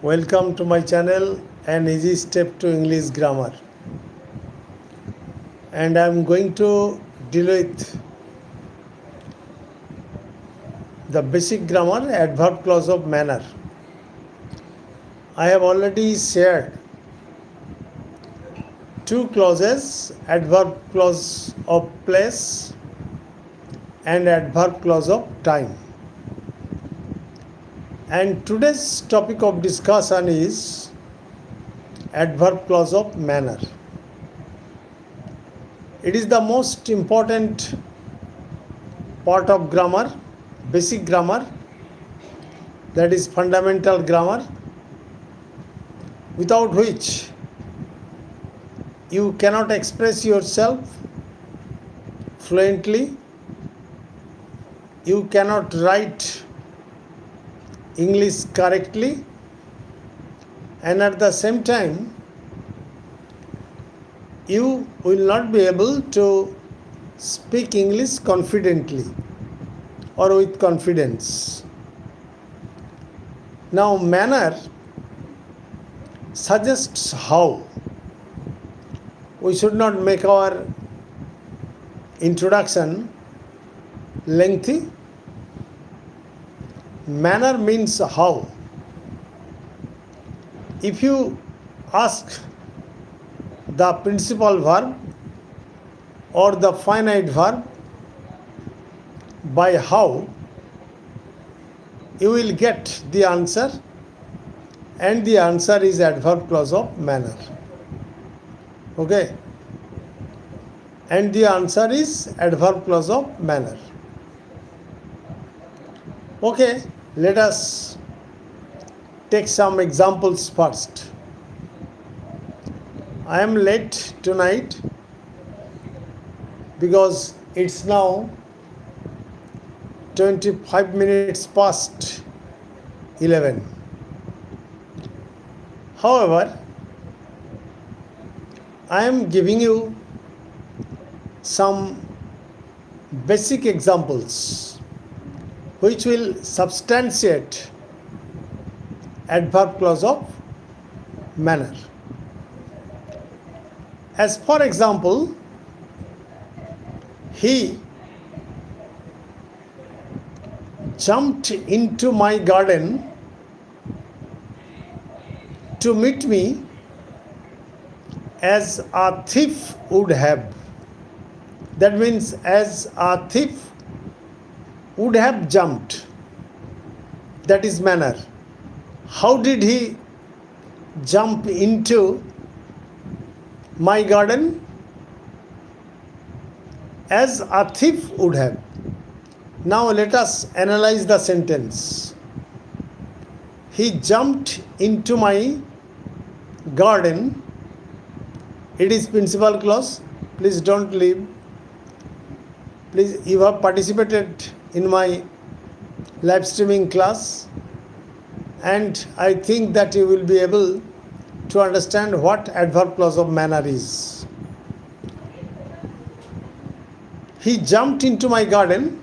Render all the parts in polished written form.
Welcome to my channel, An Easy Step to English Grammar. And I'm going to deal with the basic grammar, adverb clause of manner. I have already shared two clauses, adverb clause of place and adverb clause of time. And today's topic of discussion is adverb clause of manner. It is the most important part of grammar, basic grammar, that is fundamental grammar, without which you cannot express yourself fluently, you cannot write English correctly, and at the same time you will not be able to speak English confidently or with confidence. Now, manner suggests how. We should not make our introduction lengthy. Manner means how. If you ask the principal verb or the finite verb by how, you will get the answer, and the answer is adverb clause of manner. Okay? And the answer is adverb clause of manner. Okay, let us take some examples first. I am late tonight because it's now 25 minutes past 11. However, I am giving you some basic examples which will substantiate adverb clause of manner. As for example, he jumped into my garden to meet me as a thief would have. That means as a thief would have jumped. That is manner. How did he jump into my garden? As a thief would have. Now let us analyze the sentence. He jumped into my garden. It is principal clause. Please don't leave. Please, you have participated in my live streaming class, and I think that you will be able to understand what adverb clause of manner is. He jumped into my garden,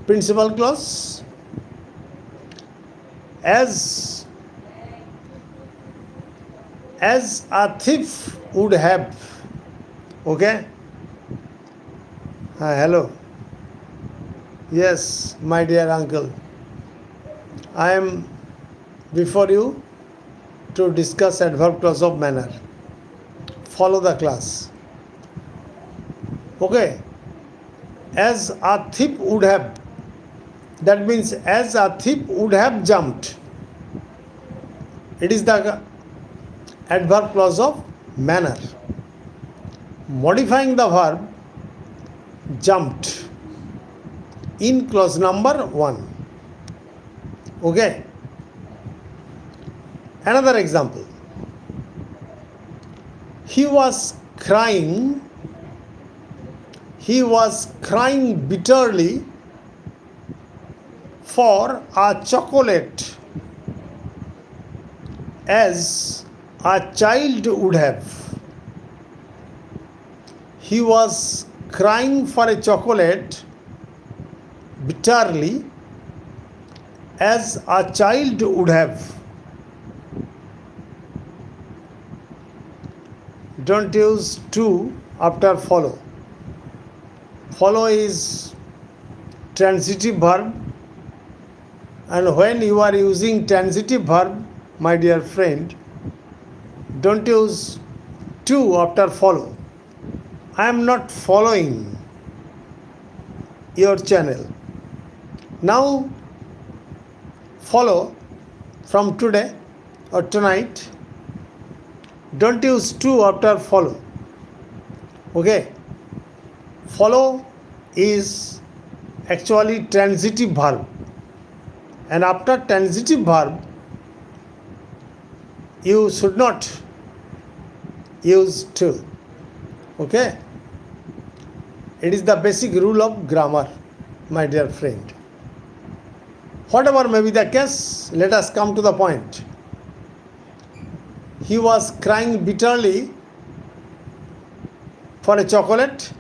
principal clause, as a thief would have. Okay? Hello. Yes, my dear uncle. I am before you to discuss adverb clause of manner. Follow the class. Okay. As a thief would have. That means as a thief would have jumped. It is the adverb clause of manner. Modifying the verb jumped in clause number 1. Okay. Another example. He was crying bitterly for a chocolate as a child would have. He was crying for a chocolate bitterly as a child would have. don't use to after follow. Follow is transitive verb, and when you are using transitive verb, my dear friend, don't use to after follow. I am not following your channel. Now follow from today or tonight. Don't use to after follow. Okay. Follow is actually transitive verb, and after transitive verb you should not use to. Okay. It is the basic rule of grammar, my dear friend. Whatever may be the case, let us come to the point. He was crying bitterly for a chocolate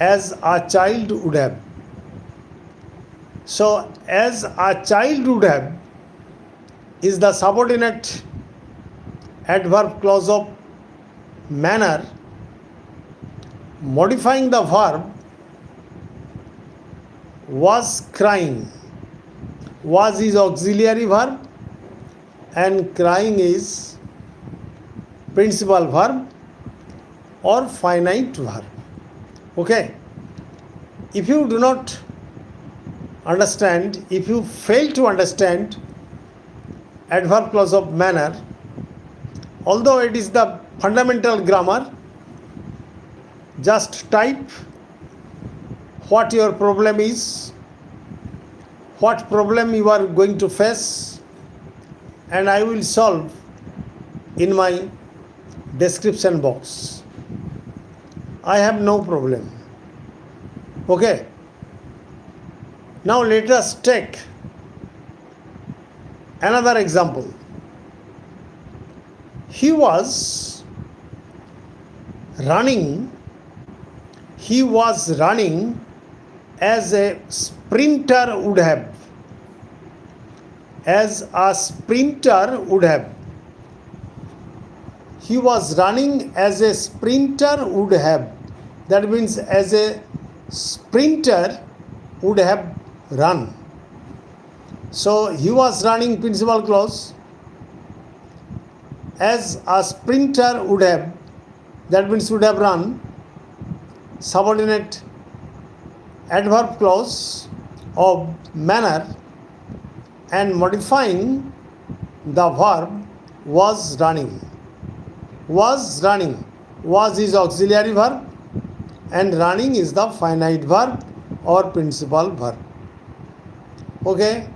as a child would have. So, as a child would have is the subordinate adverb clause of manner, modifying the verb was crying. Was is auxiliary verb and crying is principal verb or finite verb. Okay. If you do not understand, if you fail to understand adverb clause of manner, although it is the fundamental grammar, just type what your problem is, what problem you are going to face, and I will solve in my description box. I have no problem. Okay. Now let us take another example. He was running as a sprinter would have. As a sprinter would have. He was running as a sprinter would have. That means as a sprinter would have run. So he was running principal clause. As a sprinter would have, that means would have run, subordinate adverb clause of manner, and modifying the verb was running. Was running. Was is auxiliary verb and running is the finite verb or principal verb. Okay.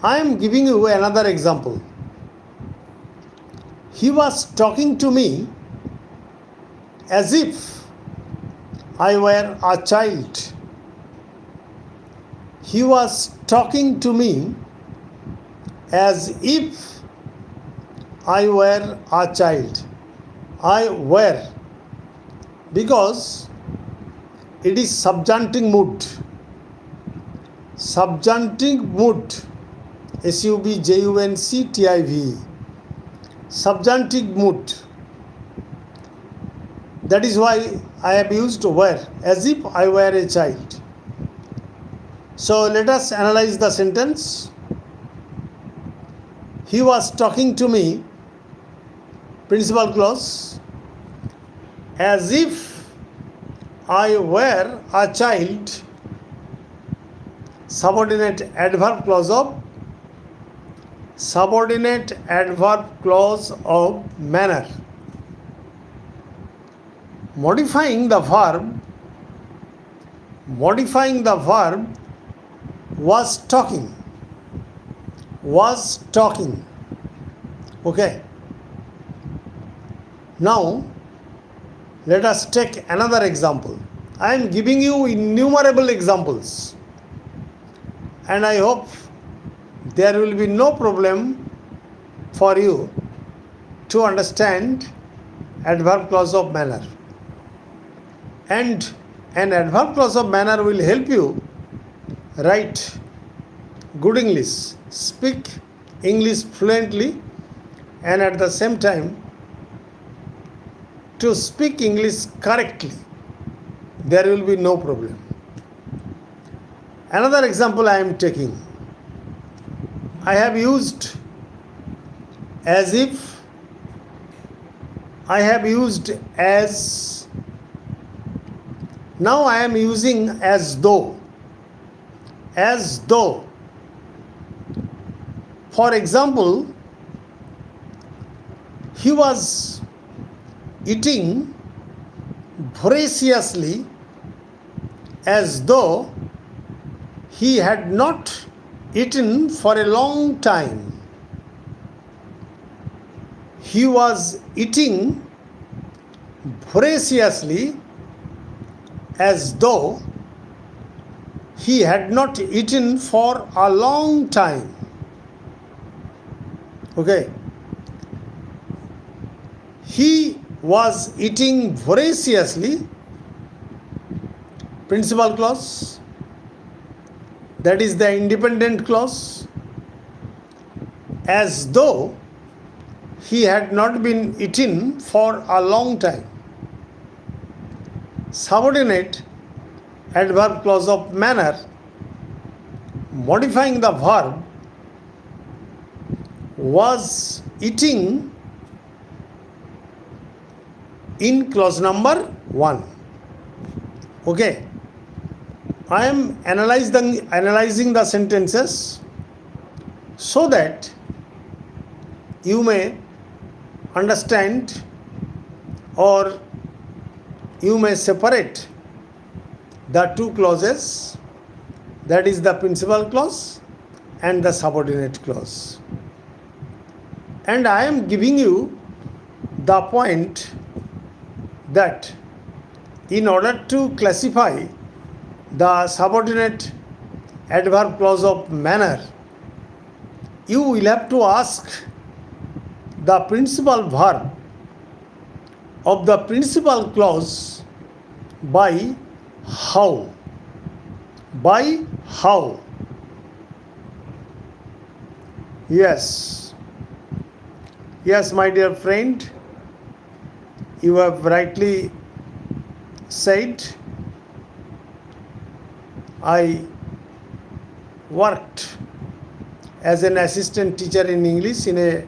I am giving you another example. He was talking to me as if I were a child. He was talking to me as if I were a child. I were, because it is subjunctive mood. Subjunctive mood. SUBJUNCTIV. Subjunctive mood. That is why I have used were, as if I were a child. So let us analyze the sentence. He was talking to me, principal clause, as if I were a child, subordinate adverb clause of manner. Modifying the verb was talking. Okay. Now let us take another example. I am giving you innumerable examples, and I hope there will be no problem for you to understand adverb clause of manner. And an adverb clause of manner will help you write good English, speak English fluently, and at the same time to speak English correctly, there will be no problem. Another example I am taking. I have used as if, I have used as, now I am using as though. As though. For example, he was eating voraciously as though he had not eaten for a long time. He was eating voraciously as though he had not eaten for a long time. Okay. He was eating voraciously, principal clause, that is the independent clause, as though he had not been eaten for a long time. Subordinate adverb clause of manner, modifying the verb, was eating in clause number 1. Okay. I am analyzing the sentences so that you may understand or you may separate the two clauses, that is the principal clause and the subordinate clause. And I am giving you the point that in order to classify the subordinate adverb clause of manner, you will have to ask the principal verb of the principal clause by how. By how. Yes. Yes, my dear friend, you have rightly said. I worked as an assistant teacher in English in a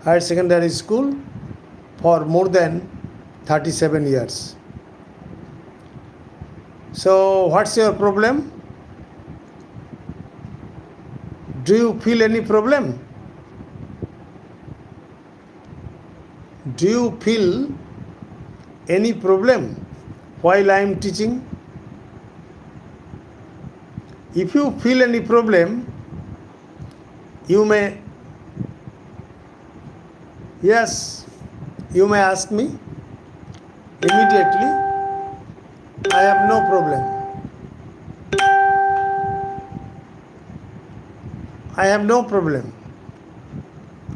higher secondary school for more than 37 years. So, what's your problem? Do you feel any problem? Do you feel any problem while I am teaching? If you feel any problem, you may, yes, you may ask me immediately. I have no problem. I have no problem.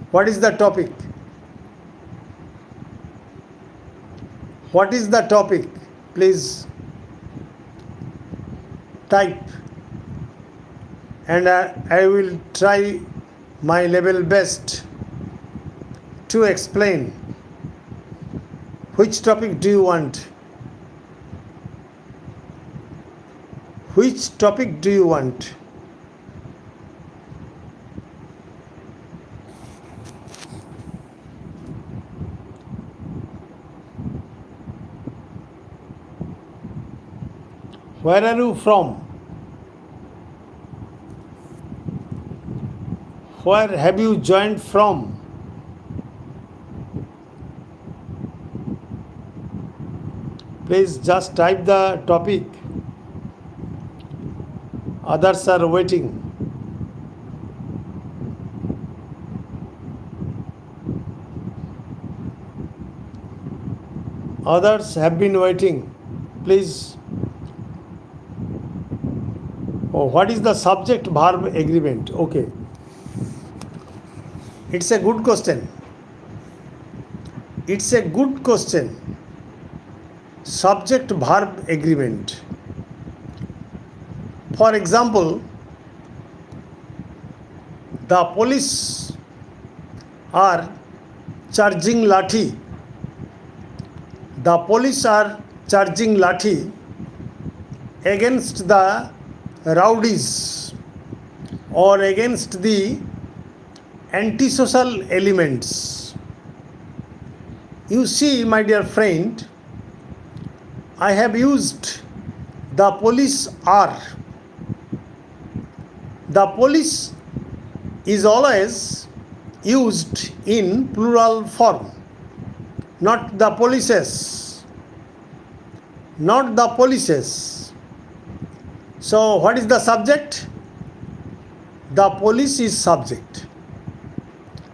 What is the topic? What is the topic? Please type, and I will try my level best to explain. Which topic do you want? Which topic do you want? Where are you from? Where have you joined from? Please just type the topic. Others are waiting. Others have been waiting. Please. Oh, what is the subject verb agreement? Okay. It's a good question. It's a good question. Subject verb agreement. For example, the police are charging lathi The police are charging lathi against the rowdies or against the antisocial elements. You see, my dear friend, I have used the police are. The police is always used in plural form, not the polices. Not the polices. So, what is the subject? The police is subject.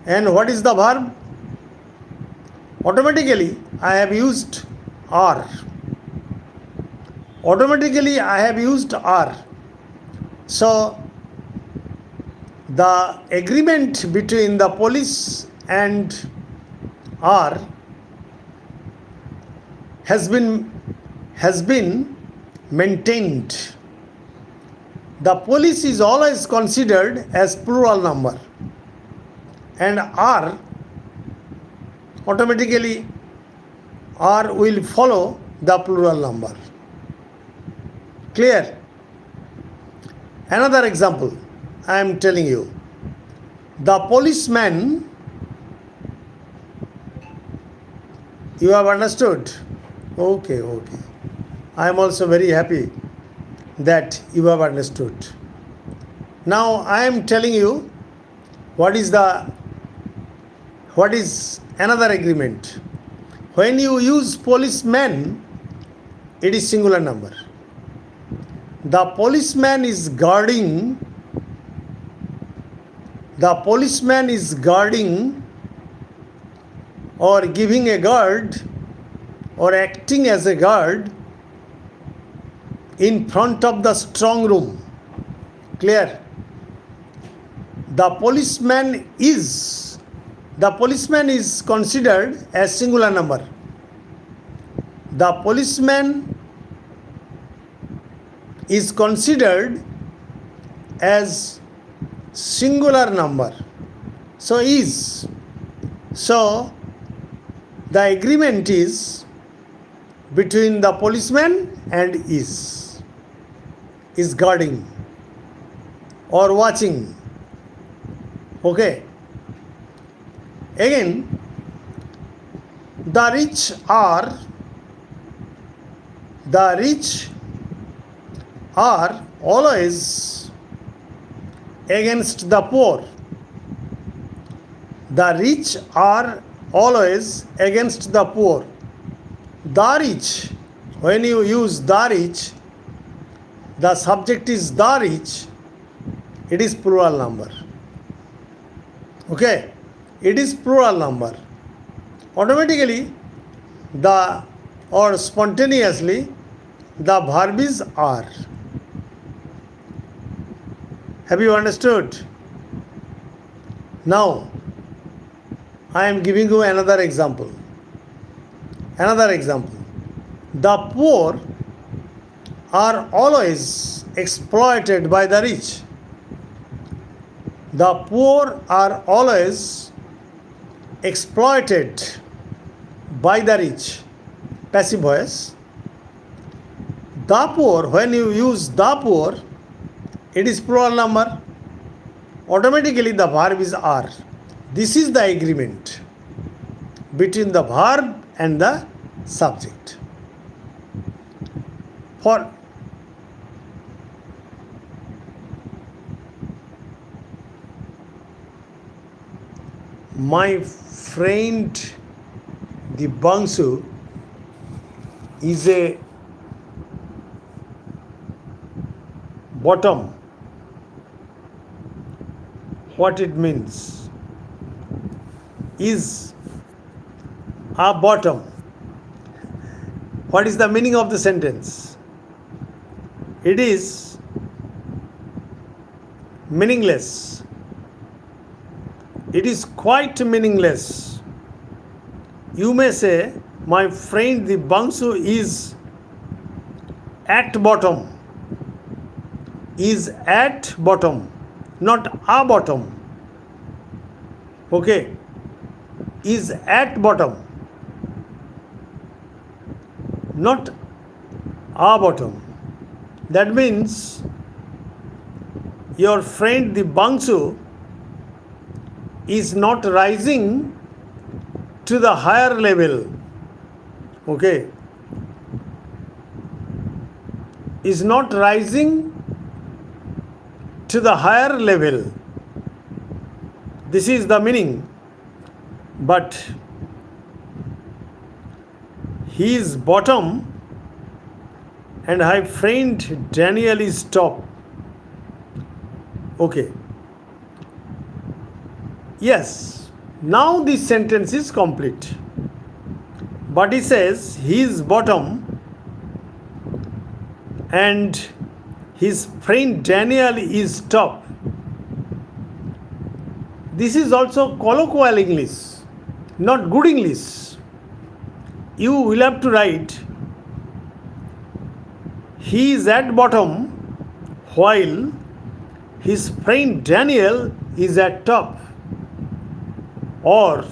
And what is the verb? Automatically, I have used are. Automatically, I have used are. So, the agreement between the police and are has been maintained. The police is always considered as plural number, and are automatically are will follow the plural number. Clear? Another example I am telling you. The policeman, you have understood? Okay. I am also very happy that you have understood. Now I am telling you what is another agreement. When you use policeman, it is singular number. The policeman is guarding or giving a guard or acting as a guard in front of the strong room. Clear? The policeman is considered as singular number. The policeman is considered as singular number. So is. So the agreement is between the policeman and is guarding or watching. Okay. Again, the rich are always against the poor. The rich are always against the poor. The rich, when you use the rich, the subject is the rich, it is plural number. Okay, it is plural number. Automatically, or spontaneously, the verb is are. Have you understood? Now, I am giving you another example. The poor are always exploited by the rich. The poor are always exploited by the rich. Passive voice. The poor, when you use the poor, it is plural number. Automatically the verb is are. This is the agreement between the verb and the subject. For my friend the Bangsu is a bottom. What it means? Is a bottom. What is the meaning of the sentence? It is meaningless. It is quite meaningless. You may say, my friend the Bangsu is at bottom. Is at bottom, not a bottom. Okay. Is at bottom. not a bottom. That means your friend the Bangsu is not rising to the higher level. Okay, is not rising to the higher level. This is the meaning. But his bottom and my friend Daniel is top. Okay. Yes, now this sentence is complete. But he says his bottom and his friend Daniel is top. This is also colloquial English, not good English. You will have to write he is at bottom while his friend Daniel is at top, or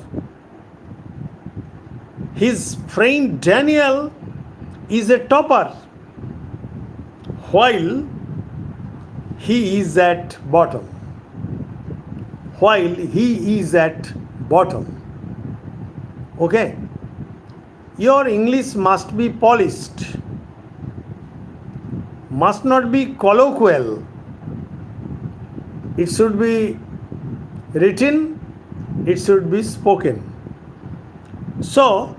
his friend Daniel is a topper while he is at bottom. While he is at bottom. Okay? Your English must be polished, must not be colloquial. It should be written, it should be spoken. So,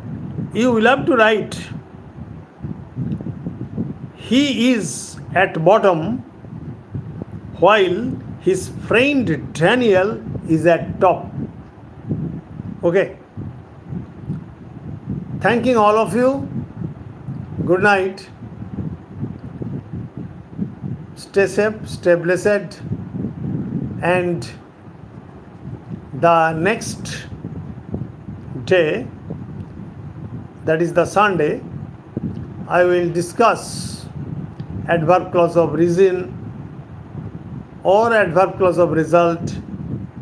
you will have to write he is at bottom while his friend Daniel is at top. Okay. Thanking all of you. Good night. Stay safe, stay blessed. And the next day, that is the Sunday, I will discuss adverb clause of reason or adverb clause of result,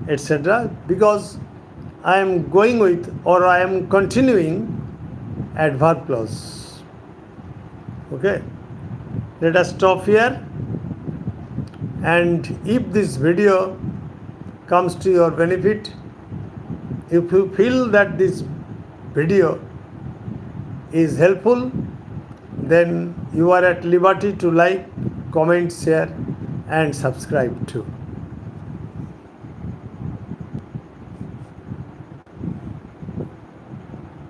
etc. because I am going with, or I am continuing adverb clause. Okay, let us stop here. And if this video comes to your benefit, if you feel that this video is helpful, then you are at liberty to like, comment, share and subscribe too.